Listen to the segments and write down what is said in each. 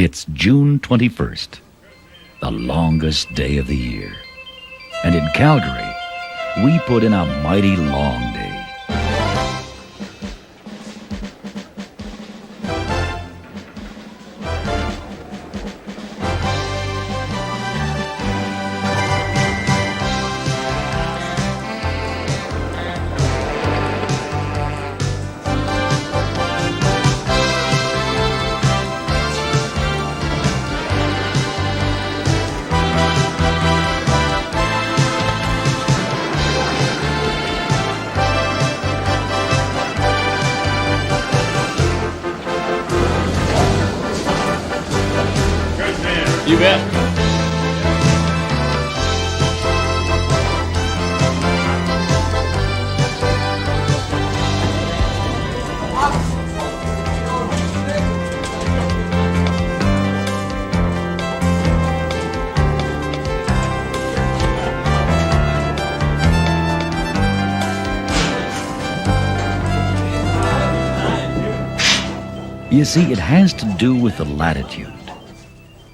It's June 21st, the longest day of the year. And in Calgary, we put in a mighty long day. You bet. You see, it has to do with the latitude.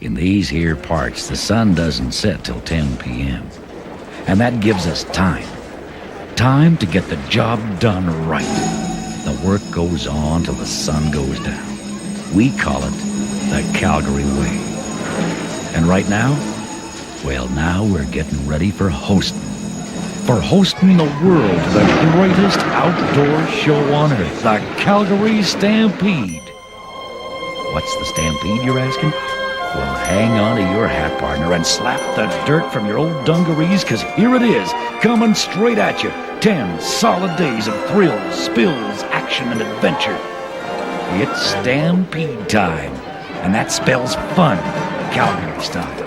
In these here parts, the sun doesn't set till 10 p.m. And that gives us time. Time to get the job done right. The work goes on till the sun goes down. We call it the Calgary way. And right now, well, now we're getting ready for hosting. For hosting the world to the greatest outdoor show on earth, the Calgary Stampede. What's the Stampede, you're asking? Well, hang on to your hat, partner, and slap the dirt from your old dungarees, because here it is, coming straight at you. 10 solid days of thrills, spills, action, and adventure. It's Stampede time, and that spells fun, Calgary style.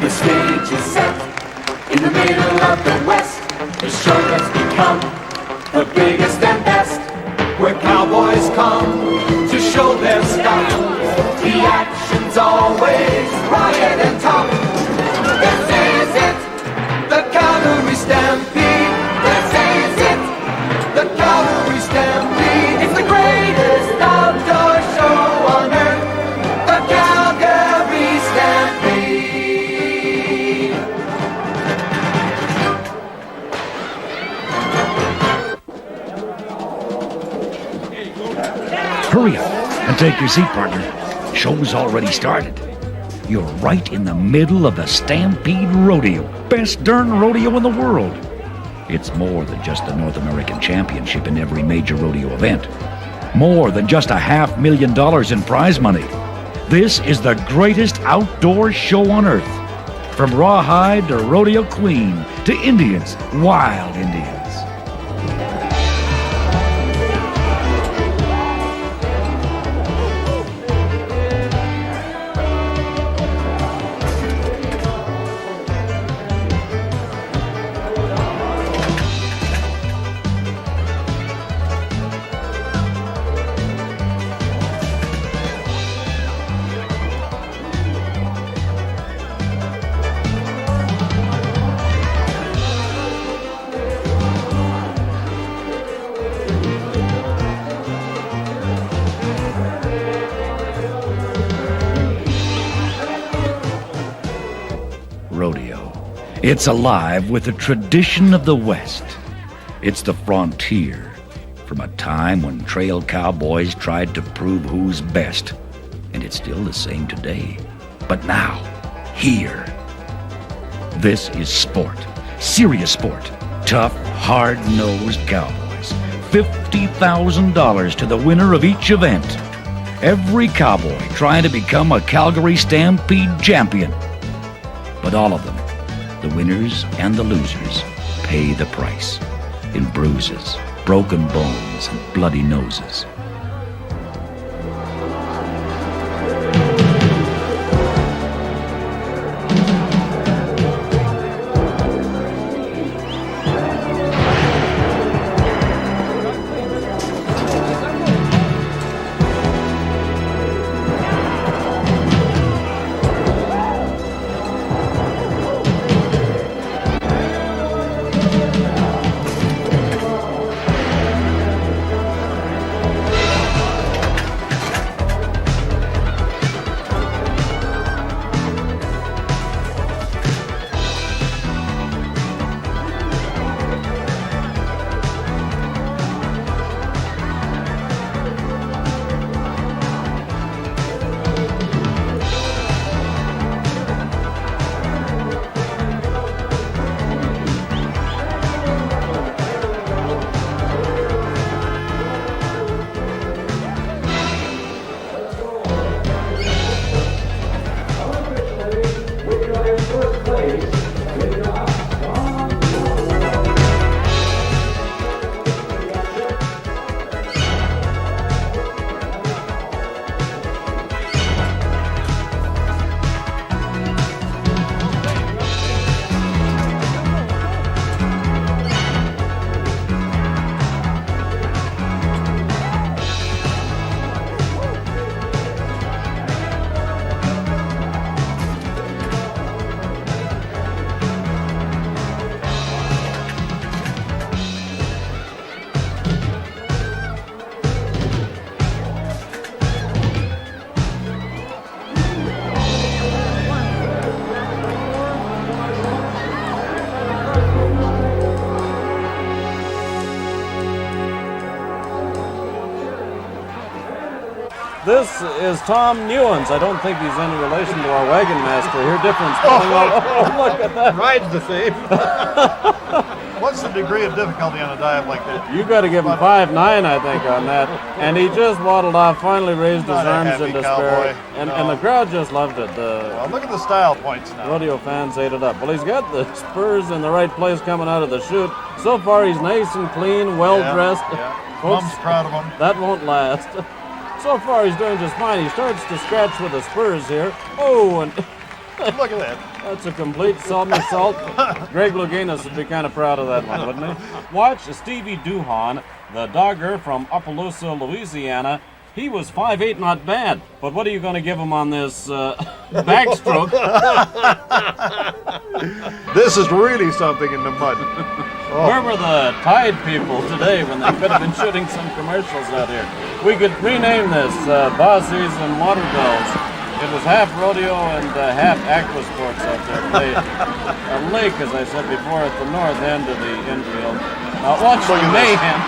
The stage is set in the middle of the West. The show has become the biggest and best, where cowboys come to show their stuff. The action's always riot and tough. This is it, the Calgary Stampede. This is it, the Calgary Stampede. It's the greatest outdoor show on earth, the Calgary Stampede. Hurry up and take your seat, partner. Show's already started. You're right in the middle of the Stampede Rodeo. Best darn rodeo in the world. It's more than just the North American Championship in every major rodeo event. More than just $500,000 in prize money. This is the greatest outdoor show on earth. From rawhide to rodeo queen to Indians, wild Indians. It's alive with the tradition of the West. It's the frontier, from a time when trail cowboys tried to prove who's best. And it's still the same today. But now, here. This is sport. Serious sport. Tough, hard-nosed cowboys. $50,000 to the winner of each event. Every cowboy trying to become a Calgary Stampede champion. But all of them, the winners and the losers, pay the price in bruises, broken bones, and bloody noses. This is Tom Newens. I don't think he's any relation to our wagon master here. Difference going on. Oh, look at that. Ride's the same. What's the degree of difficulty on a dive like that? You got to give him 5'9", I think, on that. And he just waddled off, finally raised his arms in despair. And the crowd just loved it. Well, look at the style points now. Rodeo fans ate it up. Well, he's got the spurs in the right place coming out of the chute. So far, he's nice and clean, well-dressed. Yeah. Folks, Mom's proud of him. that won't last. So far, he's doing just fine. He starts to scratch with the spurs here. Oh, and Look at that. that's a complete somersault. Greg Louganis would be kind of proud of that one, wouldn't he? Watch Stevie Duhon, the dogger from Opelousas, Louisiana. He was 5'8", not bad. But what are you going to give him on this backstroke? This is really something in the mud. Where were the Tide people today when they could have been shooting some commercials out here? We could rename this Bossies and Water Bells. It was half rodeo and half aqua sports out there. A lake, as I said before, at the north end of the infield. Watch the mayhem.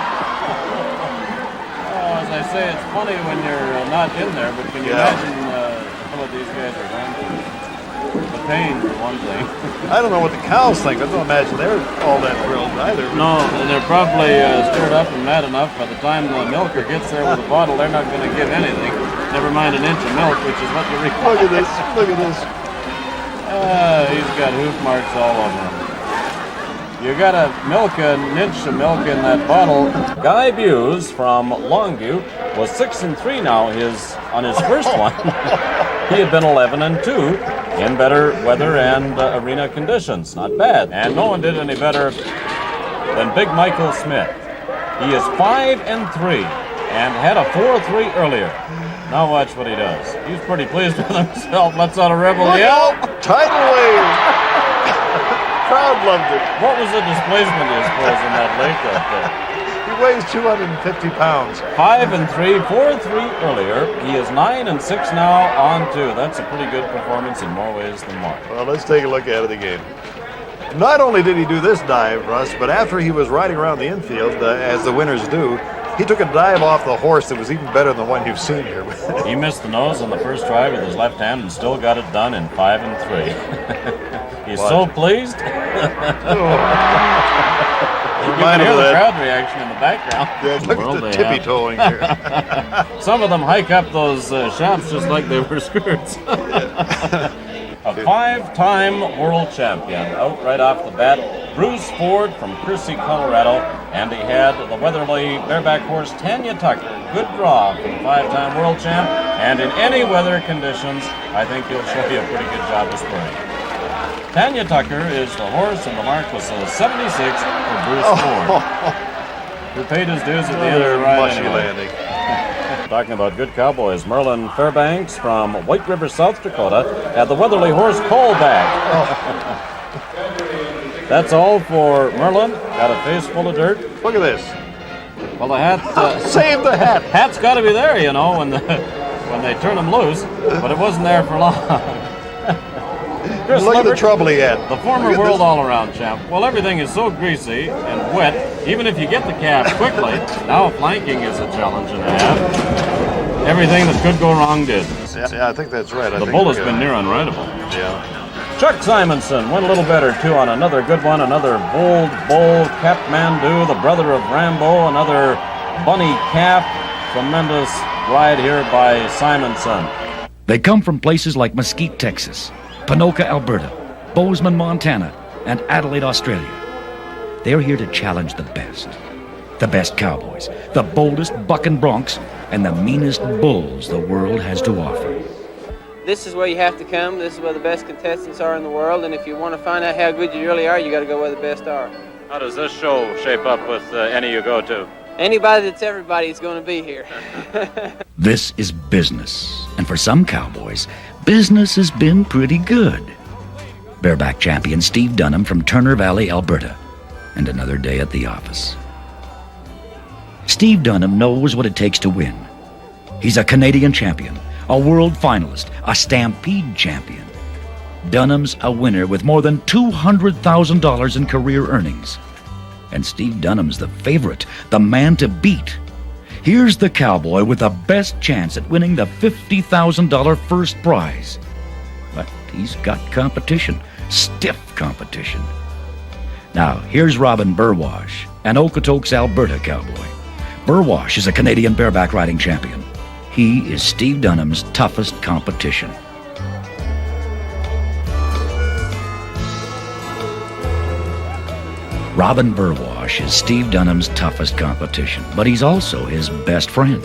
As I say, it's funny when you're not in there, but can you imagine what these guys are going through? The pain, for one thing. I don't know what the cows think. I don't imagine they're all that thrilled either. No, and they're probably stirred up and mad enough. By the time the milker gets there with a bottle, they're not going to give anything. Never mind an inch of milk, which is what you require. Look at this. Look at this. He's got hoof marks all over him. You gotta milk an inch of milk in that bottle. Guy Buse from Longview was 6-3 now on his first one. He had been 11-2 in better weather and arena conditions. Not bad. And no one did any better than Big Michael Smith. He is 5-3 and had a 4-3 earlier. Now watch what he does. He's pretty pleased with himself. Lets out a rebel yell. Tidal wave. Crowd loved it. What was the displacement, I suppose, in that lake out there? He weighs 250 pounds. 5-3, 4-3 earlier. He is 9-6 now on 2. That's a pretty good performance in more ways than one. Well, let's take a look at it again. Not only did he do this dive, Russ, but after he was riding around the infield, as the winners do, he took a dive off the horse that was even better than the one you've seen here. He missed the nose on the first try with his left hand and still got it done in 5 and 3. He's so pleased. You can hear the crowd reaction in the background. Yeah, look at the tippy-toeing here. Some of them hike up those shops just like they were skirts. A 5-time world champion out right off the bat. Bruce Ford from Kersey, Colorado, and he had the Weatherly bareback horse Tanya Tucker. Good draw for the 5-time world champ, and in any weather conditions, I think he'll show you a pretty good job this spring. Tanya Tucker is the horse, and the mark was a 76 for Bruce Ford, who paid his dues at the end of the ride anyway. Talking about good cowboys, Merlin Fairbanks from White River, South Dakota, had the Weatherly horse Coleback. That's all for Merlin. Got a face full of dirt. Look at this. Well, the hat... Save the hat. Hat's got to be there, you know, when they turn him loose, but it wasn't there for long. Look at the trouble he had. The former world all-around champ. Well, everything is so greasy and wet, even if you get the calf quickly, now flanking is a challenge and a half. Everything that could go wrong did. Yeah, I think that's right. The bull has been near unrideable. Yeah. Chuck Simonson went a little better, too, on another good one. Another bold bull, Kathmandu, the brother of Rambo. Another bunny calf. Tremendous ride here by Simonson. They come from places like Mesquite, Texas, Ponoka, Alberta, Bozeman, Montana, and Adelaide, Australia. They're here to challenge the best cowboys, the boldest bucking broncs, and the meanest bulls the world has to offer. This is where you have to come. This is where the best contestants are in the world, and if you want to find out how good you really are, you got to go where the best are. How does this show shape up with any you go to? Anybody that's everybody is going to be here. This is business, and for some cowboys, business has been pretty good. Bareback champion Steve Dunham from Turner Valley, Alberta, and another day at the office. Steve Dunham knows what it takes to win. He's a Canadian champion, a world finalist, a Stampede champion. Dunham's a winner with more than $200,000 in career earnings. And Steve Dunham's the favorite, the man to beat. Here's the cowboy with the best chance at winning the $50,000 first prize. But he's got competition, stiff competition. Now, here's Robin Burwash, an Okotoks, Alberta cowboy. Burwash is a Canadian bareback riding champion. He is Steve Dunham's toughest competition. Robin Burwash is Steve Dunham's toughest competition, but he's also his best friend.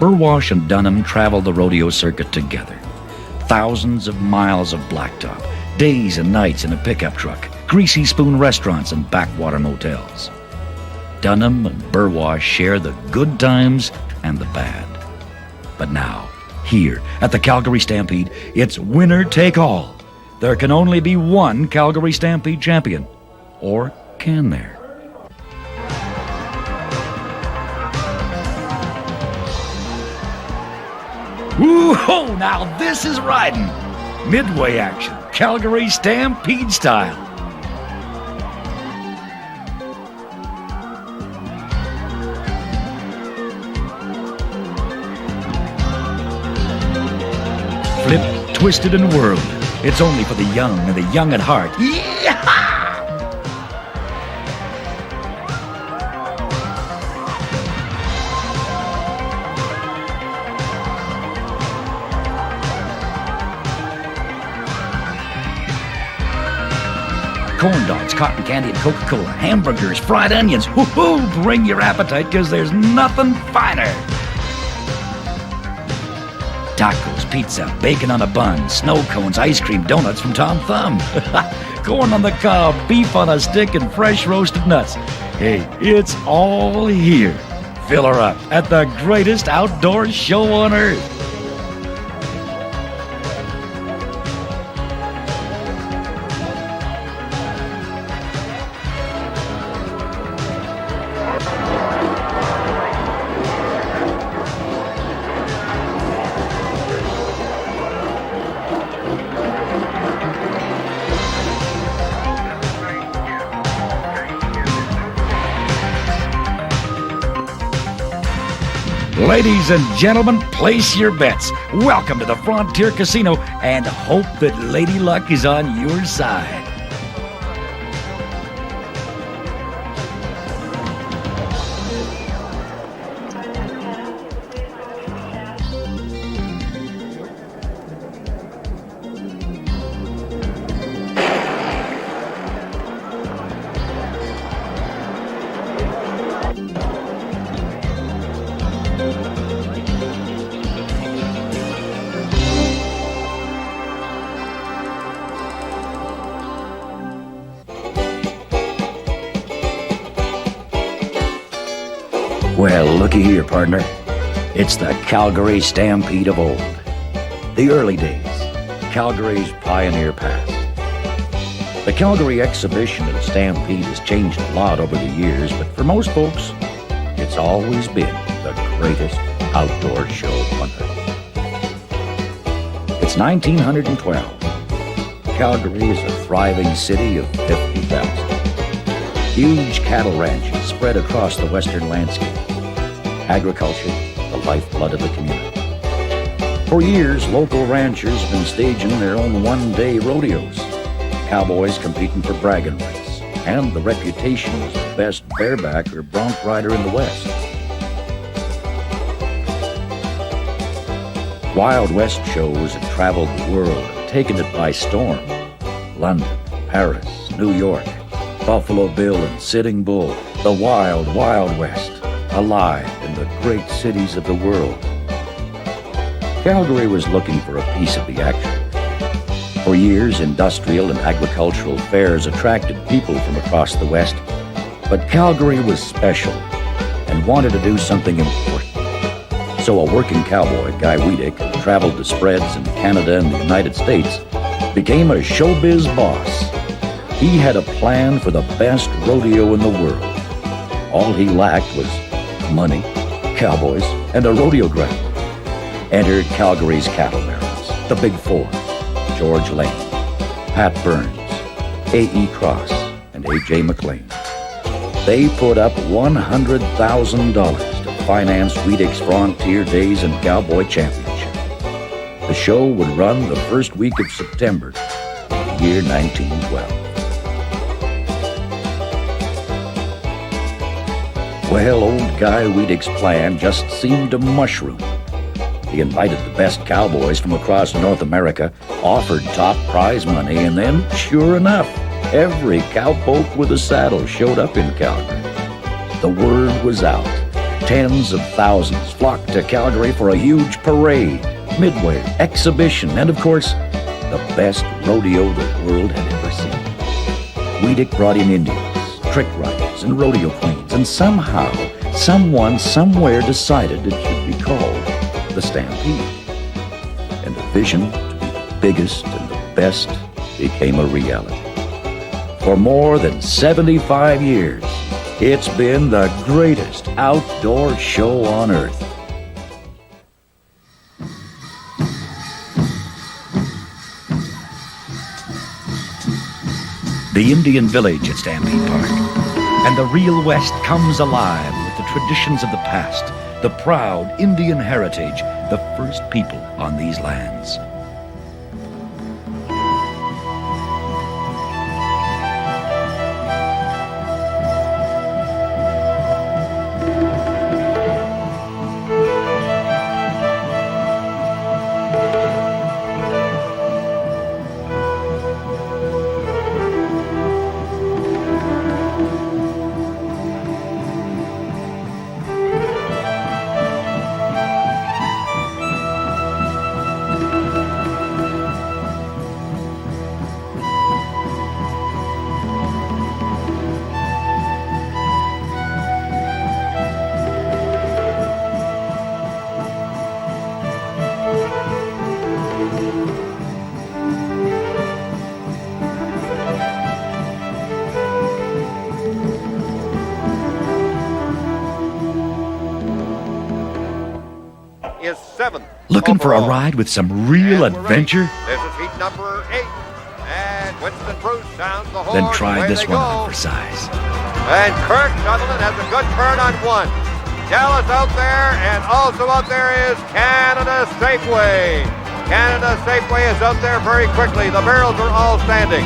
Burwash and Dunham travel the rodeo circuit together. Thousands of miles of blacktop, days and nights in a pickup truck, greasy spoon restaurants and backwater motels. Dunham and Burwash share the good times and the bad. But now, here at the Calgary Stampede, it's winner take all. There can only be one Calgary Stampede champion. Or can there? Woo-ho! Now this is riding. Midway action, Calgary Stampede style. Flip, twisted, and whirled. It's only for the young and the young at heart. Yee-haw! Corn dogs, cotton candy, and Coca-Cola, hamburgers, fried onions. Woo-hoo! Bring your appetite, because there's nothing finer. Tacos, pizza, bacon on a bun, snow cones, ice cream, donuts from Tom Thumb. Corn on the cob, beef on a stick, and fresh roasted nuts. Hey, it's all here. Fill her up at the greatest outdoor show on earth. Ladies and gentlemen, place your bets. Welcome to the Frontier Casino, and hope that Lady Luck is on your side. Well, looky here, partner. It's the Calgary Stampede of old. The early days. Calgary's pioneer past. The Calgary exhibition and Stampede has changed a lot over the years, but for most folks, it's always been the greatest outdoor show on earth. It's 1912. Calgary is a thriving city of 50,000. Huge cattle ranches spread across the western landscape. Agriculture, the lifeblood of the community. For years, local ranchers have been staging their own one-day rodeos. Cowboys competing for bragging rights, and the reputation as the best bareback or bronc rider in the West. Wild West shows have traveled the world and taken it by storm. London, Paris, New York, Buffalo Bill and Sitting Bull, the wild, wild West, alive in the great cities of the world. Calgary was looking for a piece of the action. For years, industrial and agricultural fairs attracted people from across the West, but Calgary was special and wanted to do something important. So a working cowboy, Guy Wiedeck, who traveled to spreads in Canada and the United States, became a showbiz boss. He had a plan for the best rodeo in the world. All he lacked was money, cowboys, and a rodeo ground. Enter Calgary's cattle barons, the Big Four: George Lane, Pat Burns, A.E. Cross, and A.J. McLean. They put up $100,000 to finance Wiedeck's Frontier Days and Cowboy Championship. The show would run the first week of September, in the year 1912. Well, old Guy Wiedeck's plan just seemed to mushroom. He invited the best cowboys from across North America, offered top prize money, and then, sure enough, every cowpoke with a saddle showed up in Calgary. The word was out. Tens of thousands flocked to Calgary for a huge parade, midway, exhibition, and of course, the best rodeo the world had ever seen. Wiedeck brought in Indians, trick riders, and rodeo queens, and somehow, someone somewhere decided it should be called the Stampede. And the vision to be the biggest and the best became a reality. For more than 75 years, it's been the greatest outdoor show on earth. The Indian village at Stampede Park. And the real West comes alive with the traditions of the past, the proud Indian heritage, the first people on these lands. Is 7th. Looking for a overall. ride with some real And we're adventure? ready. This is heat number 8. And Winston Bruce sounds the horn. Then try Away this they one go. on for size. And Kirk Sutherland has a good turn on 1. Dallas out there, and also out there is Canada Safeway. Canada Safeway is out there very quickly. The barrels are all standing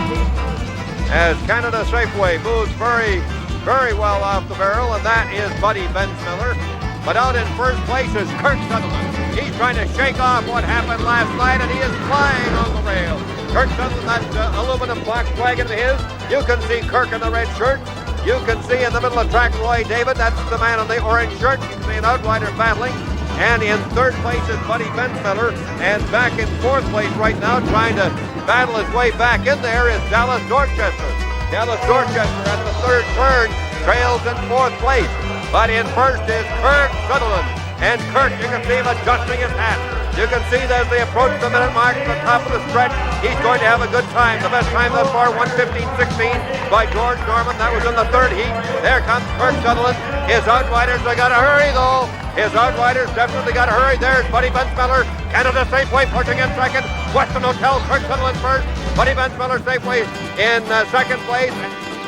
as Canada Safeway moves very, very well off the barrel, and that is Buddy Bensmiller. But out in first place is Kirk Sutherland. He's trying to shake off what happened last night, and he is flying on the rail. Kirk Sutherland, that aluminum box wagon of his. You can see Kirk in the red shirt. You can see in the middle of track Roy David. That's the man in the orange shirt. You can see an outrider battling. And in third place is Buddy Bensmiller. And back in fourth place right now, trying to battle his way back in there, is Dallas Dorchester. Dallas Dorchester at the third turn trails in fourth place. But in first is Kirk Sutherland. And Kirk, you can see him adjusting his hat. You can see that as they approach the minute mark at the top of the stretch, he's going to have a good time. The best time thus far, 1:15.16 by George Norman. That was in the third heat. There comes Kirk Sutherland. His outriders, they got to hurry though. His outriders definitely got to hurry. There's Buddy Bensmiller. Canada Safeway pushing in second. Western Hotel, Kirk Sutherland first. Buddy Bensmiller Safeway in second place.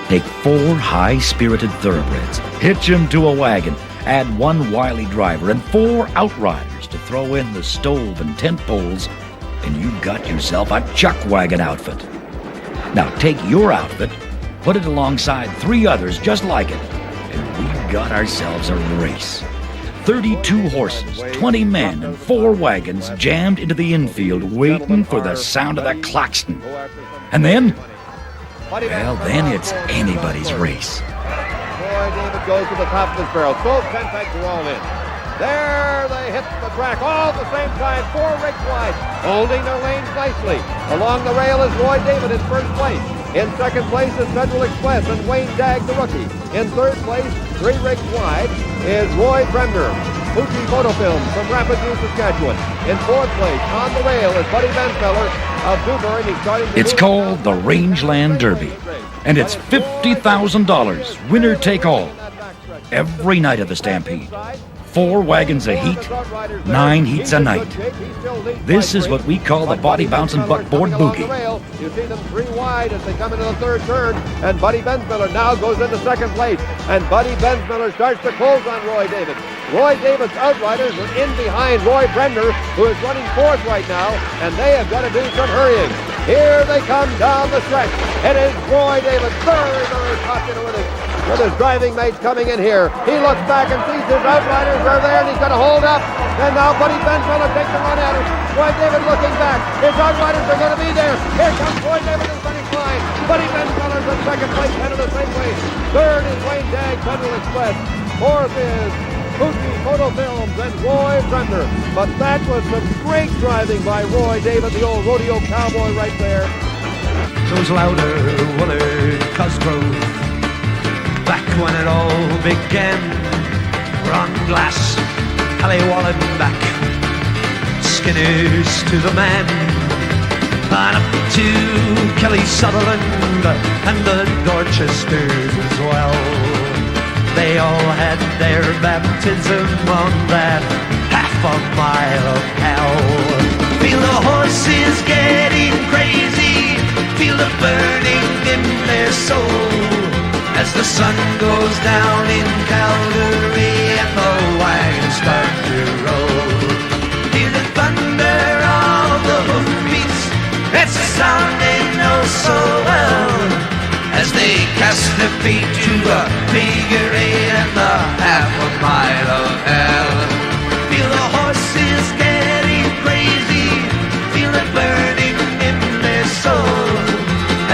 Take 4 high-spirited thoroughbreds, hitch them to a wagon, add 1 wily driver and 4 outriders to throw in the stove and tent poles, and you've got yourself a chuck wagon outfit. Now take your outfit, put it alongside 3 others just like it, and we've got ourselves a race. 32 horses, 20 men, and 4 wagons jammed into the infield waiting for the sound of the klaxon. And then, well, then it's anybody's race. Roy David goes to the top of his barrel. Both 10 pegs are all in. There they hit the track all at the same time. 4 rigs wide, holding their lanes nicely. Along the rail is Roy David in first place. In second place is Federal Express and Wayne Dagg, the rookie. In third place, 3 rigs wide, is Roy Bremner. Fuji Photofilm from Rapid View, Saskatchewan. In fourth place, on the rail, is Buddy Bensmiller of Dewberry. He's starting to It's called the Rangeland Derby, and it's $50,000, winner take all. Every night of the Stampede. 4 wagons a heat, 9 heats a night. This is what we call the body bouncing buckboard boogie. You see them 3 wide as they come into the third turn, and Buddy Bensmiller now goes into second place, and Buddy Bensmiller starts to close on Roy David. Roy David's outriders are in behind Roy Bremner, who is running fourth right now, and they have got to do some hurrying. Here they come down the stretch. It is Roy David, very, very popular with his driving mates coming in here. He looks back and sees his outriders are there, and he's going to hold up. And now Buddy Bensmiller takes a run at him. Roy David looking back. His outriders are going to be there. Here comes Roy David in finish line. Buddy Bensmiller's in second place, headed the same way. Third is Wayne Dagg, Federal Express. Fourth is Fuji Photofilms and Roy Bremner. But that was some great driving by Roy David, the old rodeo cowboy right there. Goes louder, Willard Cosgrove. Back when it all began, Ron Glass, Hallie Wallenbach, Skinners to the man, and up to Kelly Sutherland and the Dorchesters as well. They all had their baptism on that half a mile of hell. Feel the horses getting crazy, feel the burning in their soul. As the sun goes down in Calgary and the wagons start to roll. Hear the thunder of the hoofbeats, it's a sound they know so well. As they cast their feet to a figure 8 and the half a mile of hell. Feel the horses getting crazy, feel it burning in their soul.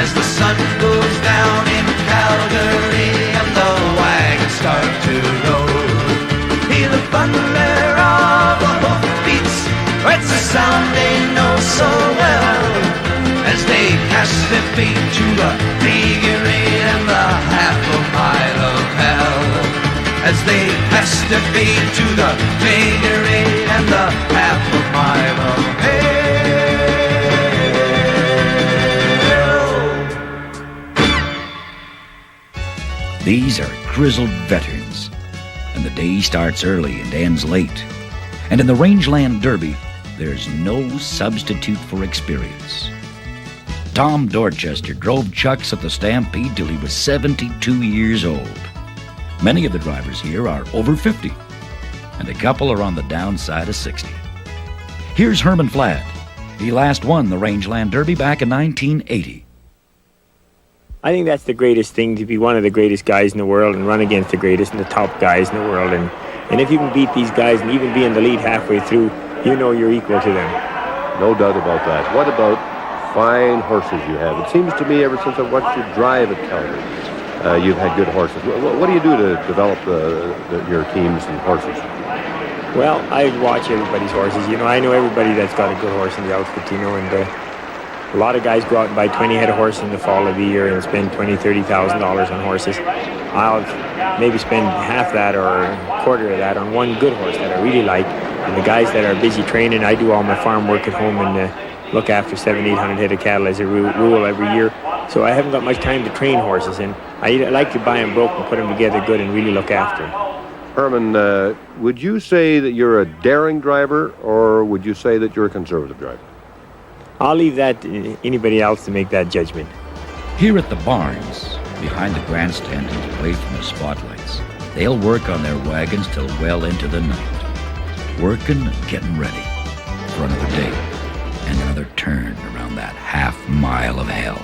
As the sun goes down in Calgary and the wagons start to roll. Hear the thunder of the hoofbeats, it's a sound they know so well. As they cast their feet to the figure 8 and the half a mile of hell. As they cast their feet to the figure 8 and the half a mile of hell. These are grizzled veterans, and the day starts early and ends late. And in the Rangeland Derby, there's no substitute for experience. Tom Dorchester drove chucks at the Stampede till he was 72 years old. Many of the drivers here are over 50, and a couple are on the downside of 60. Here's Herman Flad. He last won the Rangeland Derby back in 1980. I think that's the greatest thing, to be one of the greatest guys in the world and run against the greatest and the top guys in the world. And if you can beat these guys and even be in the lead halfway through, you know you're equal to them. No doubt about that. What about fine horses you have? It seems to me ever since I watched you drive at Calgary, you've had good horses. What do you do to develop your teams and horses? Well, I watch everybody's horses. You know, I know everybody that's got a good horse in the outfit, you know, and a lot of guys go out and buy 20 head of horse in the fall of the year and spend $20,000, $30,000 on horses. I'll maybe spend half that or a quarter of that on one good horse that I really like. And the guys that are busy training, I do all my farm work at home and look after 700-800 head of cattle as a rule every year. So I haven't got much time to train horses, and I like to buy them broke and put them together good and really look after them. Herman, would you say that you're a daring driver, or would you say that you're a conservative driver? I'll leave that to anybody else to make that judgment. Here at the barns, behind the grandstand and away from the spotlights, they'll work on their wagons till well into the night, working and getting ready for another day and another turn around that half mile of hell.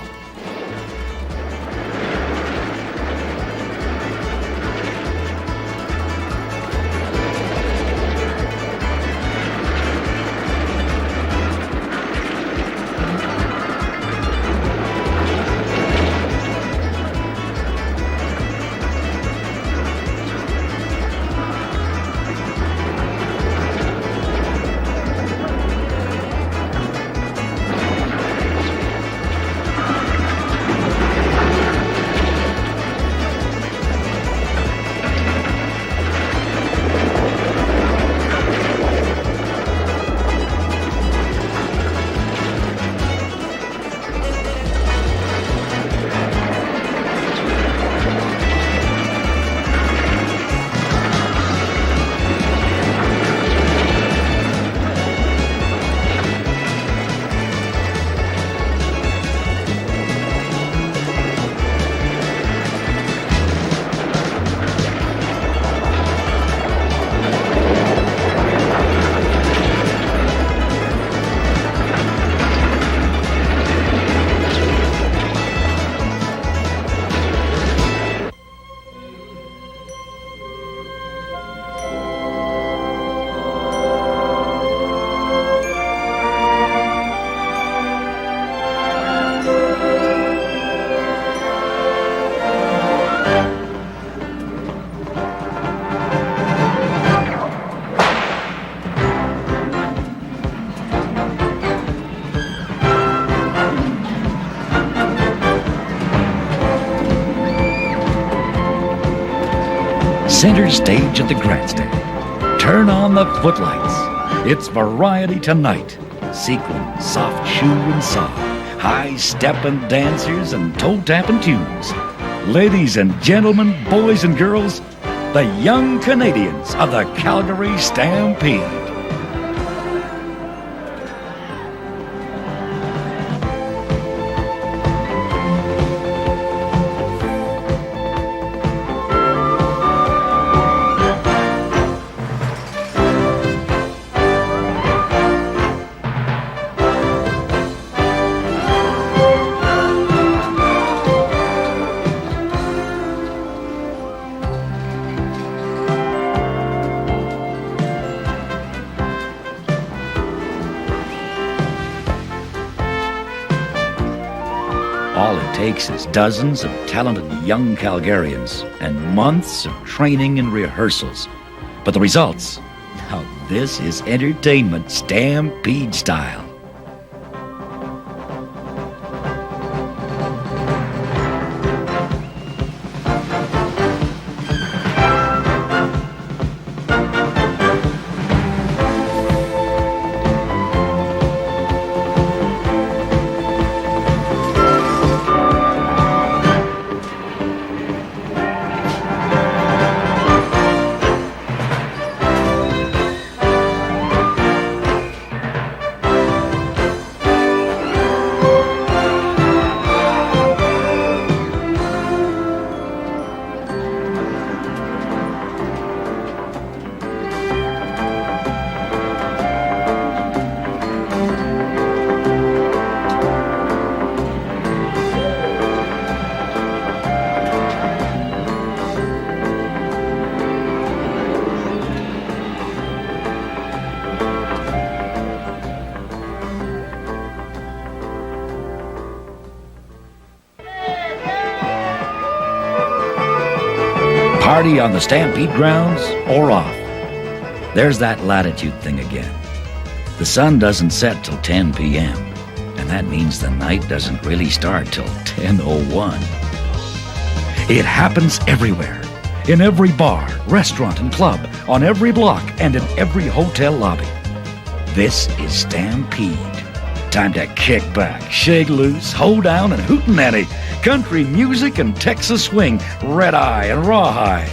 Center stage at the grandstand. Turn on the footlights. It's variety tonight. Sequin, soft shoe and saw, high steppin' dancers and toe tapping tunes. Ladies and gentlemen, boys and girls, the young Canadians of the Calgary Stampede. All it takes is dozens of talented young Calgarians and months of training and rehearsals. But the results? Now this is entertainment Stampede style. party on the Stampede grounds or off. There's that latitude thing again. The sun doesn't set till 10 p.m., and that means the night doesn't really start till 10:01. It happens everywhere, in every bar, restaurant, and club, on every block, and in every hotel lobby. This is Stampede. Time to kick back, shake loose, hold down, and hootenanny. Country music and Texas swing, red eye and rawhide.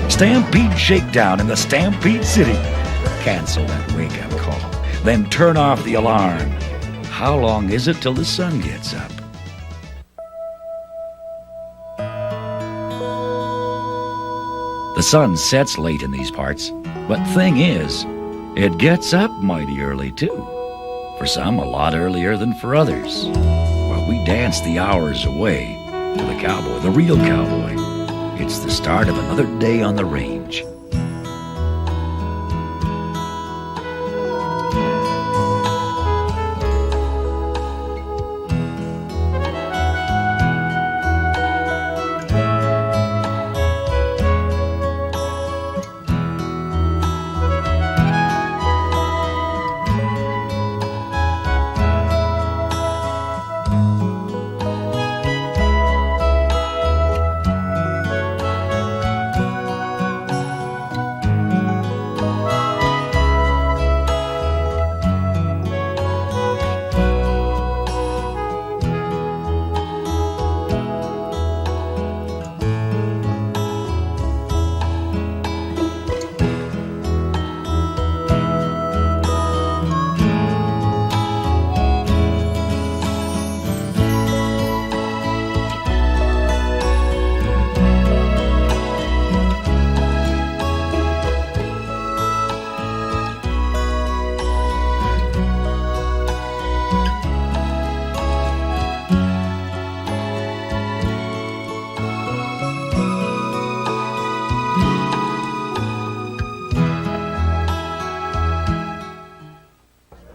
Stampede Shakedown in the Stampede City. Cancel that wake-up call, then turn off the alarm. How long is it till the sun gets up? The sun sets late in these parts, but thing is, it gets up mighty early too. For some, a lot earlier than for others. While we dance the hours away to the cowboy, the real cowboy. It's the start of another day on the range.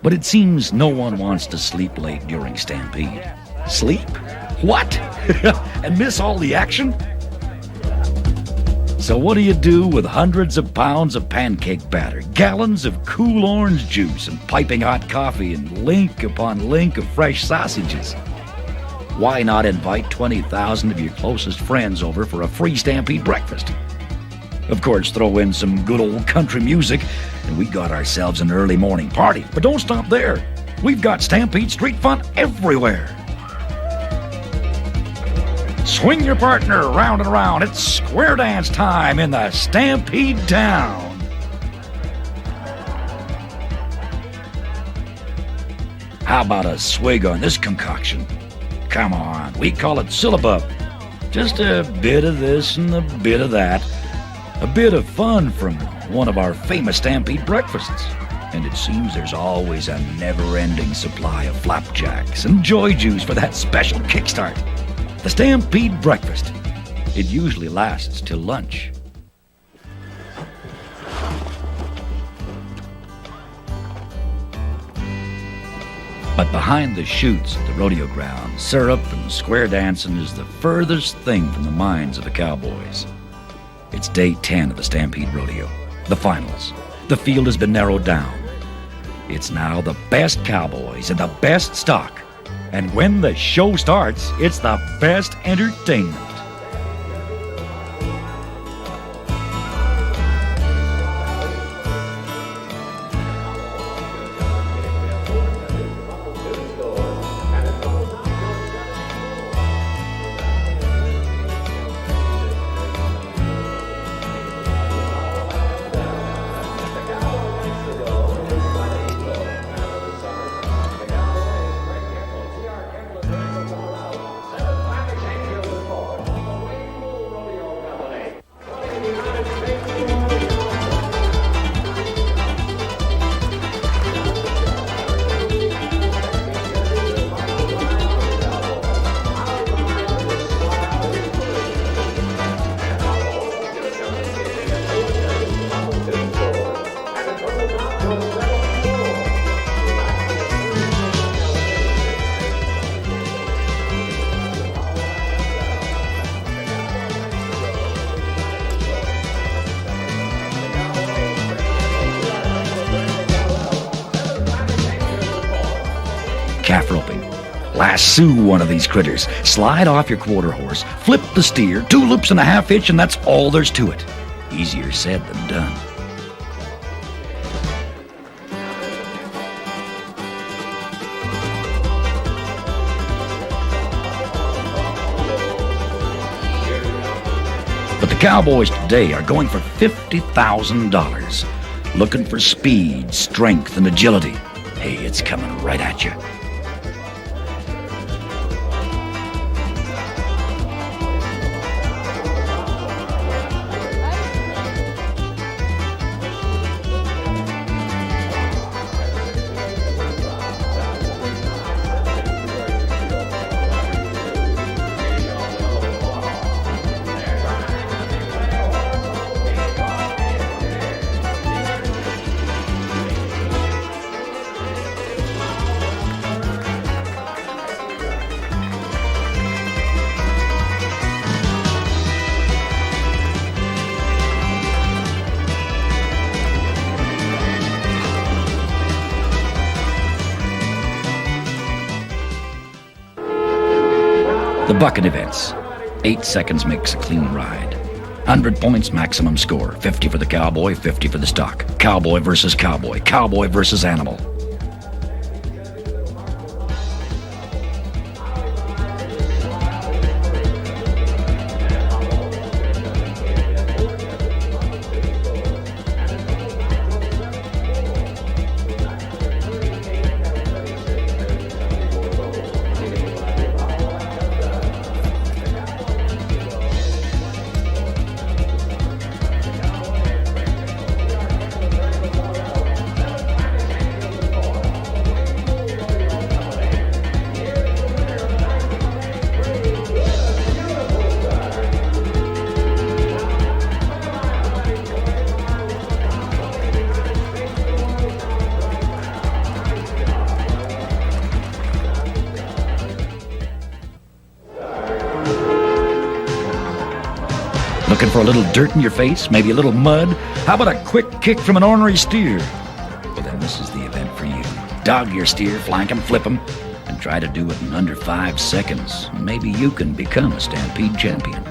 But it seems no one wants to sleep late during Stampede. Sleep? What? And miss all the action? So what do you do with hundreds of pounds of pancake batter, gallons of cool orange juice, and piping hot coffee, and link upon link of fresh sausages? Why not invite 20,000 of your closest friends over for a free Stampede breakfast? Of course, throw in some good old country music, and we got ourselves an early morning party. But don't stop there. We've got Stampede street fun everywhere. Swing your partner round and round. It's square dance time in the Stampede town. How about a swig on this concoction? Come on, we call it syllabub. Just a bit of this and a bit of that. A bit of fun from one of our famous Stampede breakfasts. And it seems there's always a never-ending supply of flapjacks and joy juice for that special kickstart. The Stampede breakfast. It usually lasts till lunch. But behind the chutes at the rodeo ground, syrup and square dancing is the furthest thing from the minds of the cowboys. It's day 10 of the Stampede Rodeo, the finals. The field has been narrowed down. It's now the best cowboys and the best stock And when the show starts, it's the best entertainment. Calf roping. Lasso one of these critters. Slide off your quarter horse, flip the steer, 2 loops and a half hitch, and that's all there's to it. Easier said than done. But the cowboys today are going for $50,000. Looking for speed, strength, and agility. Hey, it's coming right at you. The bucket events. 8 seconds makes a clean ride. 100 points maximum score. 50 for the cowboy, 50 for the stock. Cowboy versus cowboy. Cowboy versus animal. Looking for a little dirt in your face? Maybe a little mud? How about a quick kick from an ornery steer? Well, then this is the event for you. Dog your steer, flank him, flip him, and try to do it in under 5 seconds. Maybe you can become a Stampede champion.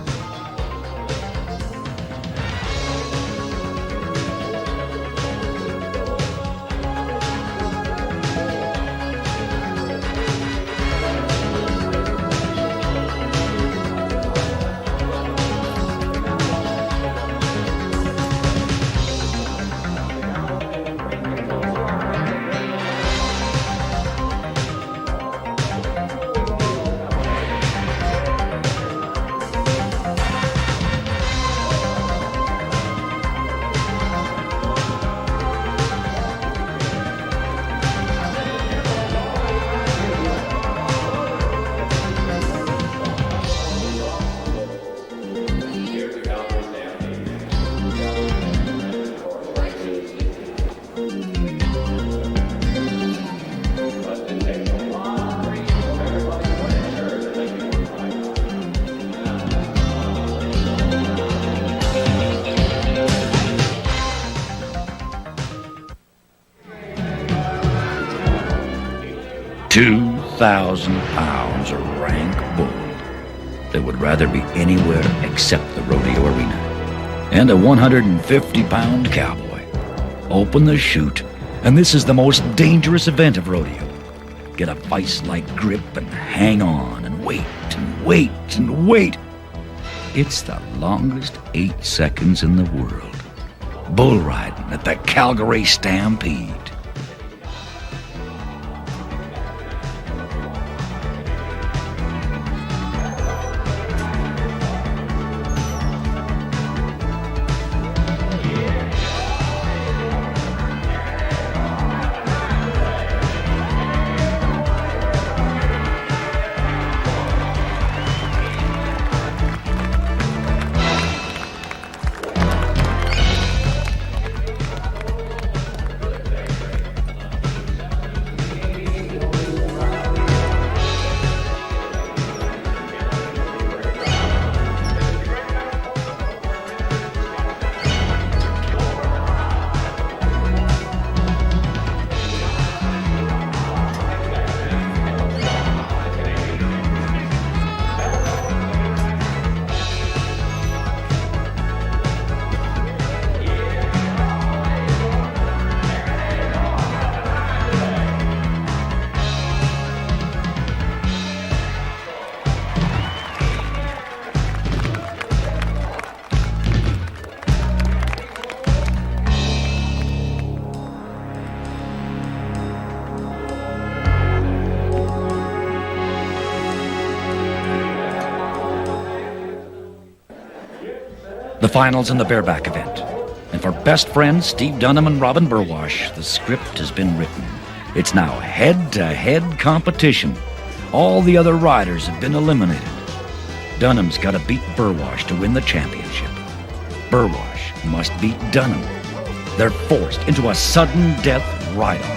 Two, 3,000 pounds of rank bull that would rather be anywhere except the rodeo arena. And a 150-pound cowboy. Open the chute, and this is the most dangerous event of rodeo. Get a vice-like grip and hang on and wait and wait and wait. It's the longest 8 seconds in the world. Bull riding at the Calgary Stampede. The finals in the bareback event. And for best friends Steve Dunham and Robin Burwash, the script has been written. It's now head-to-head competition. All the other riders have been eliminated. Dunham's got to beat Burwash to win the championship. Burwash must beat Dunham. They're forced into a sudden death ride-off.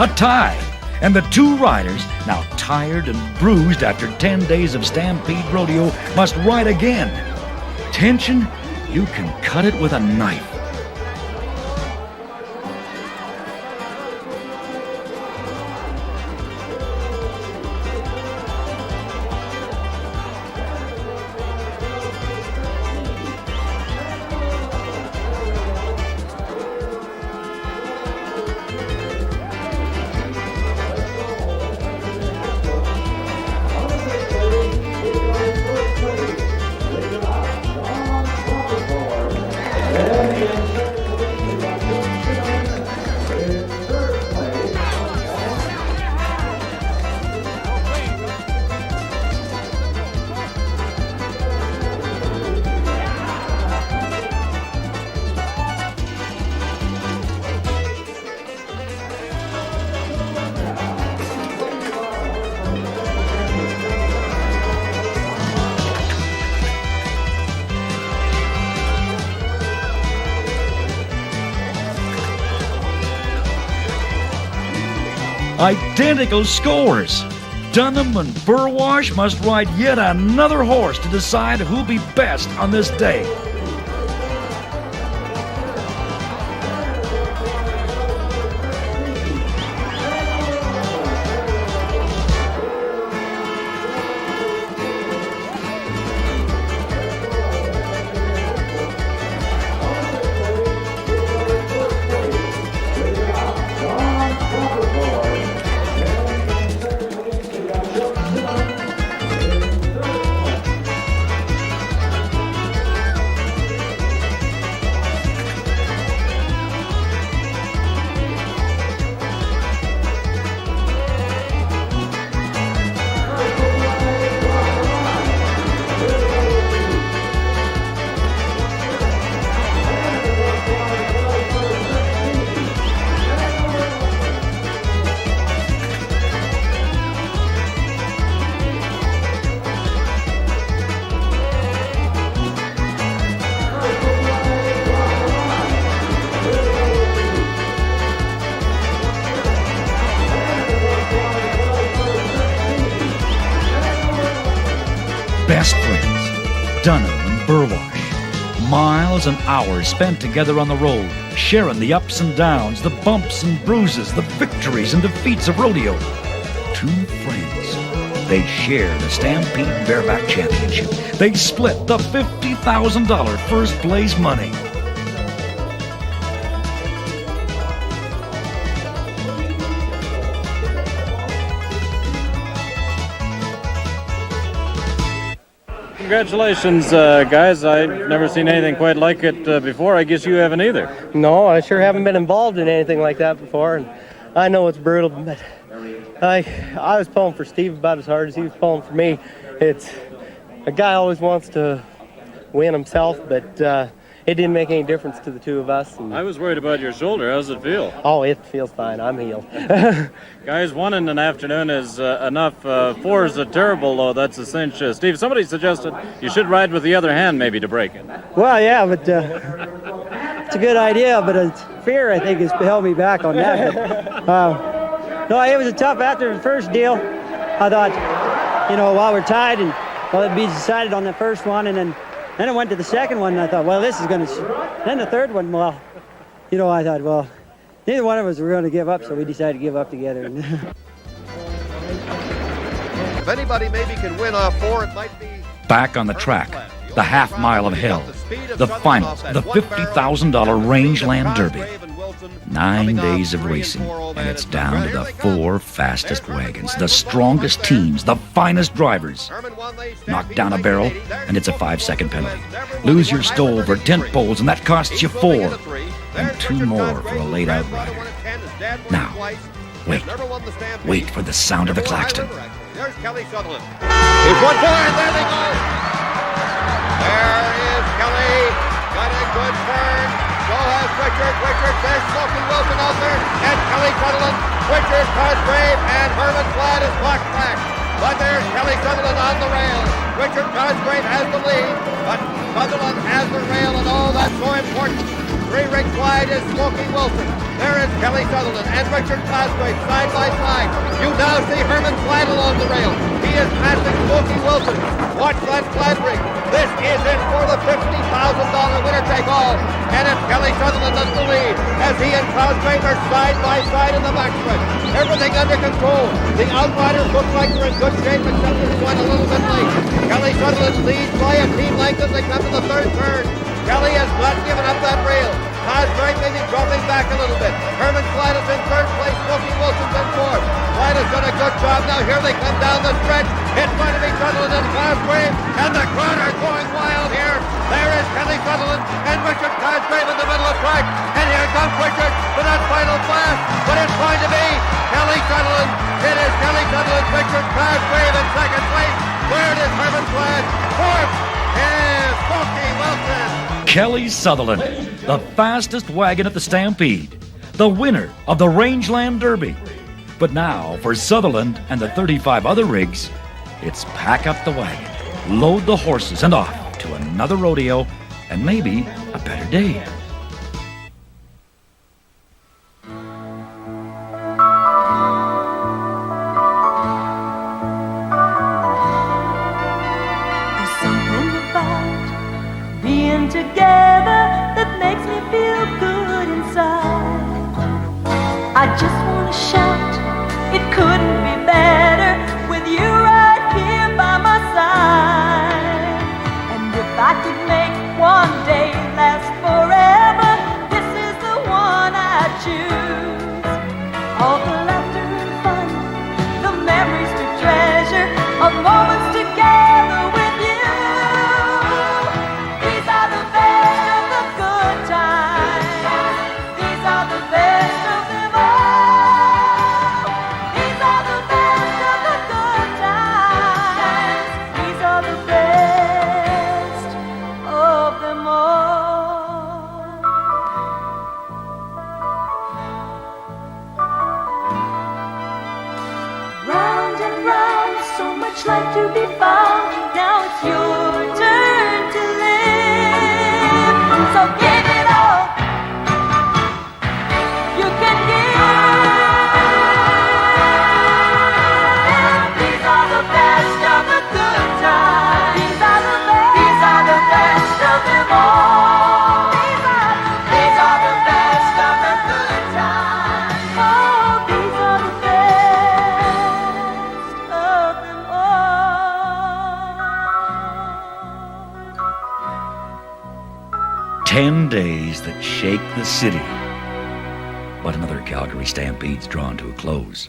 A tie! And the two riders, now tired and bruised after 10 days of Stampede Rodeo, must ride again. Tension, you can cut it with a knife. Identical scores. Dunham and Burwash must ride yet another horse to decide who'll be best on this day. Best friends, Dunham and Burwash, Miles and hours spent together on the road, sharing the ups and downs, the bumps and bruises, the victories and defeats of rodeo. Two friends. They share the Stampede Bareback Championship. They split the $50,000 first place money. Congratulations, guys. I've never seen anything quite like it before. I guess you haven't either. No, I sure haven't been involved in anything like that before, and I know it's brutal, but I was pulling for Steve about as hard as he was pulling for me. It's a guy always wants to win himself, but it didn't make any difference to the two of us. I was worried about your shoulder. How does it feel? Oh, it feels fine. I'm healed. Guys, 1 in an afternoon is enough. 4 is a terrible low. That's a cinch. Steve, somebody suggested you should ride with the other hand maybe to break it. Well, yeah, but it's a good idea, but it's fear, I think, has held me back on that. No, it was a tough after the first deal. I thought, while we're tied and it'd be decided on the first one, and then I went to the second one, and I thought, well, this is going to... Then the third one, I thought, well, neither one of us were going to give up, so we decided to give up together. If anybody maybe can win off 4, it might be... Back on the track, the half mile of hell, the finals, the $50,000 Rangeland Derby. 9 days of racing, and it's down to the 4 fastest wagons, the strongest teams, the finest drivers. Knock down a barrel, and it's a 5-second penalty. Lose your stove or tent poles, and that costs you 4, and 2 more for a laid-out rider. Now, wait for the sound of the klaxon. There's Kelly Sutherland. He's one more, and there they go. There is Kelly. Got a good turn. So has Richard. There's Smoky Wilson out there. And Kelly Sutherland. Richard Cosgrave and Herman Flatt is blocked back. But there's Kelly Sutherland on the rail. Richard Cosgrave has the lead. But Sutherland has the rail, and all that's so important. 3 rings wide is Smoky Wilson. There is Kelly Sutherland and Richard Cosgrave side by side. You now see Herman Flatt along the rail. He is passing Smoky Wilson. Watch that flat ring. This is it for the $50,000 winner-take-all. And it's Kelly Sutherland that's the lead as he and Cosgrave are side by side in the backstretch. Everything under control. The outriders look like they're in good shape, except they're going a little bit late. Kelly Sutherland leads by a team length as they come to the third turn. Kelly has not given up that rail. Cosgrave maybe dropping back a little bit. Herman Flatt is in third place. Smoky Wilson's in fourth. Flatt has done a good job. Now here they come down the stretch. It's going to be Sutherland and Cosgrave. And the crowd are going wild here. There is Kelly Sutherland and Richard Cosgrave in the middle of the track. And here comes Richard for that final blast. But it's going to be Kelly Sutherland. It is Kelly Sutherland, Richard Cosgrave in second place. Third is Herman Flatt. Fourth is Smoky Wilson. Kelly Sutherland, the fastest wagon at the Stampede, the winner of the Rangeland Derby. But now, for Sutherland and the 35 other rigs, it's pack up the wagon, load the horses, and off to another rodeo, and maybe a better day. Together that makes me feel good inside. I just want to shout, it couldn't be better with you right here by my side. And if I could make one day last forever, this is the one I choose. All the laughter and fun, the memories we treasure, of moments together with you. More. 10 days that shake the city. But another Calgary Stampede's drawn to a close.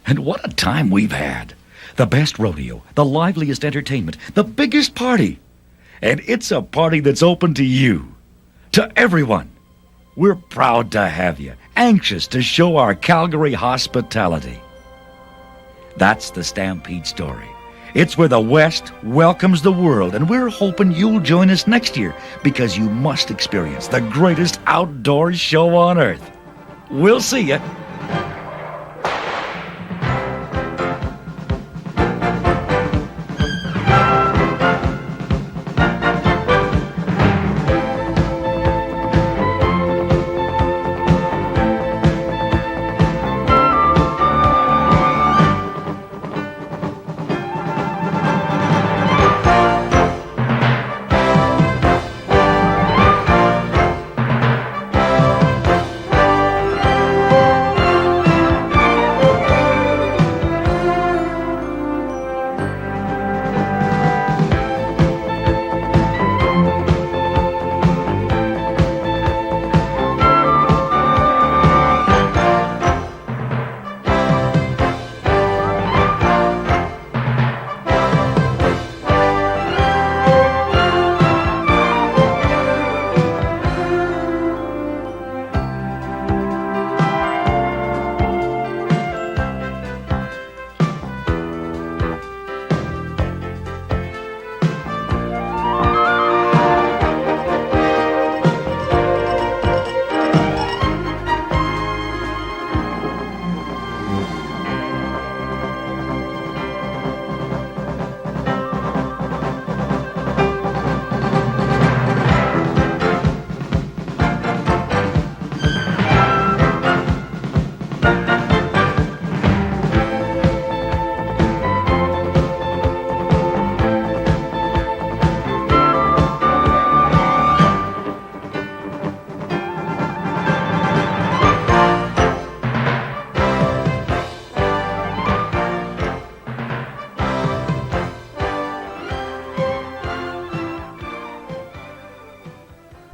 And what a time we've had. The best rodeo, the liveliest entertainment, the biggest party. And it's a party that's open to you, to everyone. We're proud to have you, anxious to show our Calgary hospitality. That's the Stampede story. It's where the West welcomes the world, and we're hoping you'll join us next year because you must experience the greatest outdoor show on earth. We'll see you.